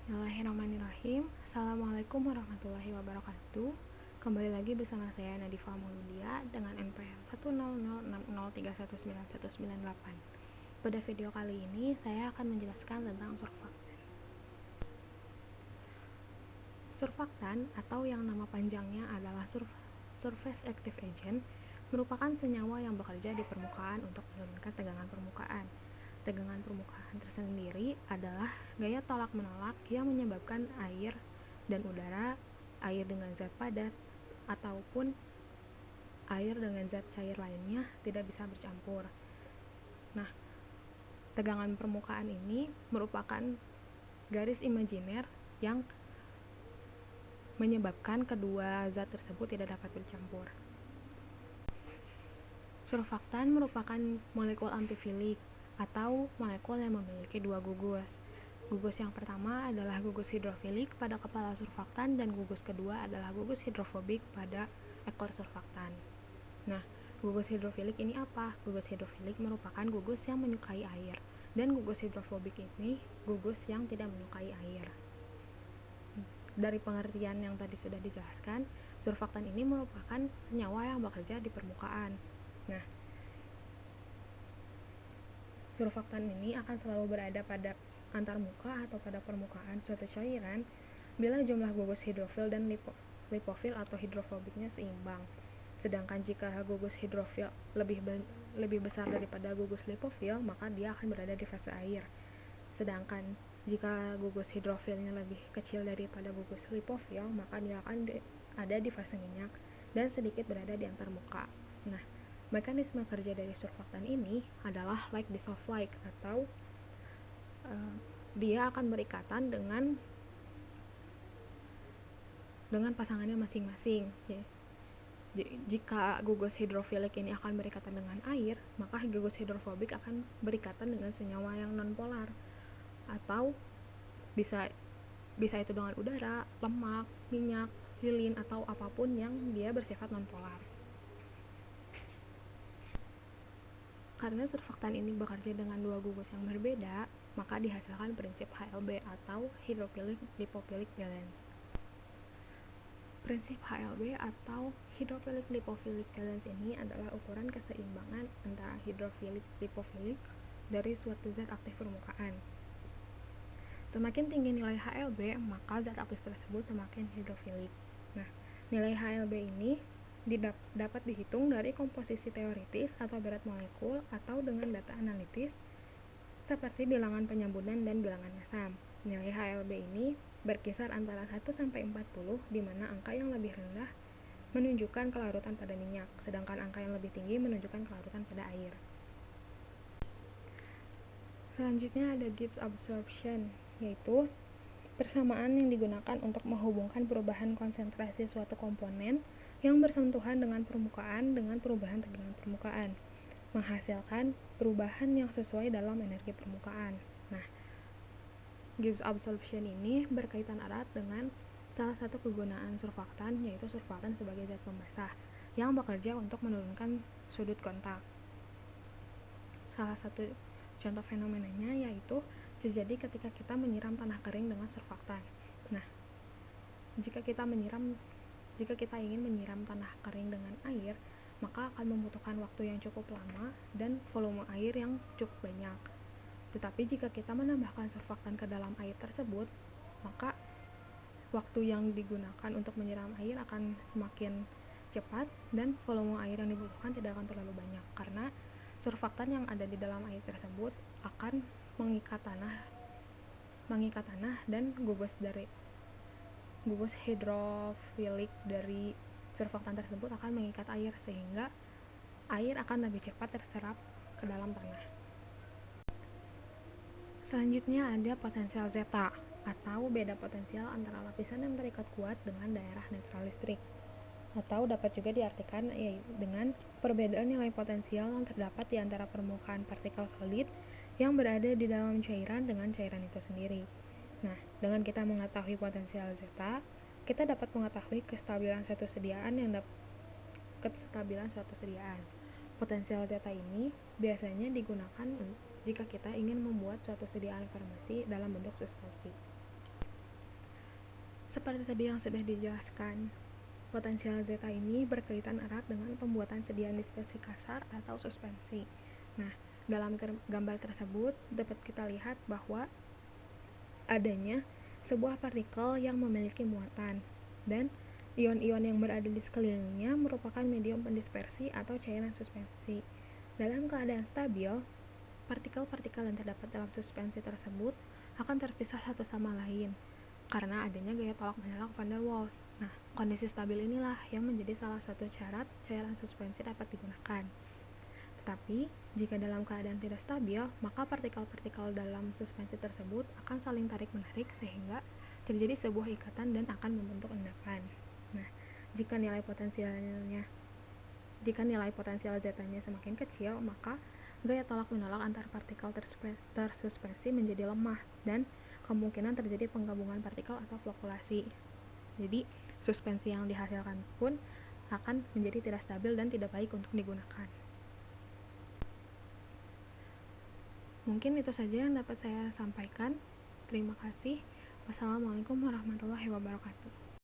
Bismillahirrahmanirrahim. Assalamualaikum warahmatullahi wabarakatuh. Kembali lagi bersama saya Nadifa Mauludia dengan NPM 10060319198. Pada video kali ini saya akan menjelaskan tentang surfaktan atau yang nama panjangnya adalah surface active agent, merupakan senyawa yang bekerja di permukaan untuk menurunkan tegangan permukaan. Tegangan permukaan tersendiri adalah gaya tolak-menolak yang menyebabkan air dan udara, air dengan zat padat, ataupun air dengan zat cair lainnya tidak bisa bercampur. Nah, tegangan permukaan ini merupakan garis imajiner yang menyebabkan kedua zat tersebut tidak dapat bercampur. Surfaktan merupakan molekul antifilik atau molekul yang memiliki dua gugus. Gugus yang pertama adalah gugus hidrofilik pada kepala surfaktan dan gugus kedua adalah gugus hidrofobik pada ekor surfaktan. Nah, gugus hidrofilik ini apa? Gugus hidrofilik merupakan gugus yang menyukai air dan gugus hidrofobik ini gugus yang tidak menyukai air. Dari pengertian yang tadi sudah dijelaskan, surfaktan ini merupakan senyawa yang bekerja di permukaan. Nah, surfaktan ini akan selalu berada pada antarmuka atau pada permukaan suatu cairan bila jumlah gugus hidrofil dan lipofil atau hidrofobiknya seimbang. Sedangkan jika gugus hidrofil lebih besar daripada gugus lipofil, maka dia akan berada di fase air. Sedangkan jika gugus hidrofilnya lebih kecil daripada gugus lipofil, maka dia akan ada di fase minyak dan sedikit berada di antarmuka. Nah, mekanisme kerja dari surfaktan ini adalah like dissolve like, atau dia akan berikatan dengan pasangannya masing-masing. Jika gugus hidrofilik ini akan berikatan dengan air, maka gugus hidrofobik akan berikatan dengan senyawa yang nonpolar, atau bisa itu dengan udara, lemak, minyak, lilin, atau apapun yang dia bersifat nonpolar. Karena surfaktan ini bekerja dengan dua gugus yang berbeda, maka dihasilkan prinsip HLB atau hydrophilic lipophilic balance. Prinsip HLB atau hydrophilic lipophilic balance ini adalah ukuran keseimbangan antara hydrophilic lipophilic dari suatu zat aktif permukaan. Semakin tinggi nilai HLB, maka zat aktif tersebut semakin hidrofilik. Nah, nilai HLB ini dapat dihitung dari komposisi teoritis atau berat molekul atau dengan data analitis seperti bilangan penyambunan dan bilangan asam. Nilai HLB ini berkisar antara 1 sampai 40, di mana angka yang lebih rendah menunjukkan kelarutan pada minyak, sedangkan angka yang lebih tinggi menunjukkan kelarutan pada air. Selanjutnya ada Gibbs absorption, yaitu persamaan yang digunakan untuk menghubungkan perubahan konsentrasi suatu komponen yang bersentuhan dengan permukaan dengan perubahan tegangan permukaan, menghasilkan perubahan yang sesuai dalam energi permukaan. Nah, Gibbs absorption ini berkaitan erat dengan salah satu kegunaan surfaktan, yaitu surfaktan sebagai zat pembasah yang bekerja untuk menurunkan sudut kontak. Salah satu contoh fenomenanya yaitu terjadi ketika kita menyiram tanah kering dengan surfaktan. Nah, jika kita ingin menyiram tanah kering dengan air, maka akan membutuhkan waktu yang cukup lama dan volume air yang cukup banyak. Tetapi jika kita menambahkan surfaktan ke dalam air tersebut, maka waktu yang digunakan untuk menyiram air akan semakin cepat dan volume air yang dibutuhkan tidak akan terlalu banyak, karena surfaktan yang ada di dalam air tersebut akan mengikat tanah dan gugus hidrofilik dari surfaktan tersebut akan mengikat air, sehingga air akan lebih cepat terserap ke dalam tanah. Selanjutnya ada potensial zeta, atau beda potensial antara lapisan yang terikat kuat dengan daerah netral listrik, atau dapat juga diartikan dengan perbedaan nilai potensial yang terdapat di antara permukaan partikel solid yang berada di dalam cairan dengan cairan itu sendiri. Nah, dengan kita mengetahui potensial zeta, kita dapat mengetahui kestabilan suatu sediaan. Potensial zeta ini biasanya digunakan jika kita ingin membuat suatu sediaan informasi dalam bentuk suspensi. Seperti tadi yang sudah dijelaskan, potensial zeta ini berkaitan erat dengan pembuatan sediaan dispersi kasar atau suspensi. Nah, dalam gambar tersebut dapat kita lihat bahwa adanya sebuah partikel yang memiliki muatan, dan ion-ion yang berada di sekelilingnya merupakan medium pendispersi atau cairan suspensi. Dalam keadaan stabil, partikel-partikel yang terdapat dalam suspensi tersebut akan terpisah satu sama lain karena adanya gaya tolak-menolak van der Waals. Nah, kondisi stabil inilah yang menjadi salah satu syarat cairan suspensi dapat digunakan. Tetapi, jika dalam keadaan tidak stabil, maka partikel-partikel dalam suspensi tersebut akan saling tarik-menarik sehingga terjadi sebuah ikatan dan akan membentuk endapan. Nah, jika nilai potensial zeta-nya semakin kecil, maka gaya tolak-menolak antar partikel tersuspensi menjadi lemah dan kemungkinan terjadi penggabungan partikel atau flokulasi. Jadi, suspensi yang dihasilkan pun akan menjadi tidak stabil dan tidak baik untuk digunakan. Mungkin itu saja yang dapat saya sampaikan. Terima kasih. Wassalamualaikum warahmatullahi wabarakatuh.